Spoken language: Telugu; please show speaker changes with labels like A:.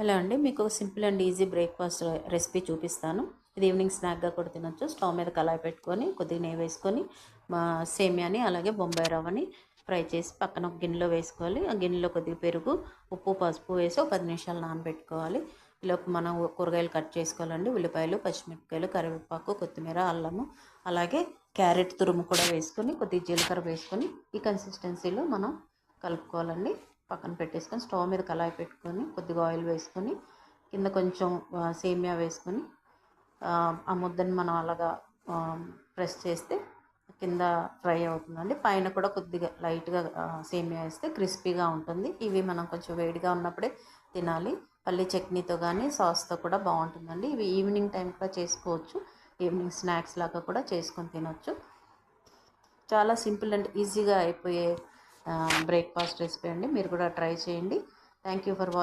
A: హలో అండి, మీకు simple and easy breakfast recipe చూపిస్తాను. ఇది ఈవినింగ్ స్నాక్గా కూడా తినొచ్చు. స్టవ్ మీద కళాయి పెట్టుకొని కొద్దిగా నెయ్యి వేసుకొని సేమియాని అలాగే బొంబాయి రవ్వని ఫ్రై చేసి పక్కన ఒక గిన్నెలో వేసుకోవాలి. ఆ గిన్నెలో కొద్దిగా పెరుగు, ఉప్పు, పసుపు వేసి ఒక 10 నిమిషాలు నానబెట్టుకోవాలి. ఈలోపు మనం కూరగాయలు కట్ చేసుకోవాలండి. ఉల్లిపాయలు, పచ్చిమిరపకాయలు, కరివేపాకు, కొత్తిమీర, అల్లము, అలాగే క్యారెట్ తురుము కూడా వేసుకొని కొద్దిగా జీలకర్ర వేసుకొని ఈ కన్సిస్టెన్సీలో మనం కలుపుకోవాలండి. పక్కన పెట్టేసుకొని స్టవ్ మీద కళాయి పెట్టుకొని కొద్దిగా ఆయిల్ వేసుకొని కింద కొంచెం సేమియా వేసుకొని ఆ ముద్దని మనం అలాగా ప్రెస్ చేస్తే కింద ఫ్రై అవుతుందండి. పైన కూడా కొద్దిగా లైట్గా సేమియా వేస్తే క్రిస్పీగా ఉంటుంది. ఇవి మనం కొంచెం వేడిగా ఉన్నప్పుడే తినాలి. పల్లి చట్నీతో కానీ సాస్తో కూడా బాగుంటుందండి. ఇవి ఈవినింగ్ టైం కూడా చేసుకోవచ్చు. ఈవినింగ్ స్నాక్స్ లాగా కూడా చేసుకొని తినొచ్చు. చాలా సింపుల్ అండ్ ఈజీగా అయిపోయే బ్రేక్ఫాస్ట్ రెసిపీ అండి. మీరు కూడా ట్రై చేయండి. Thank you for watching.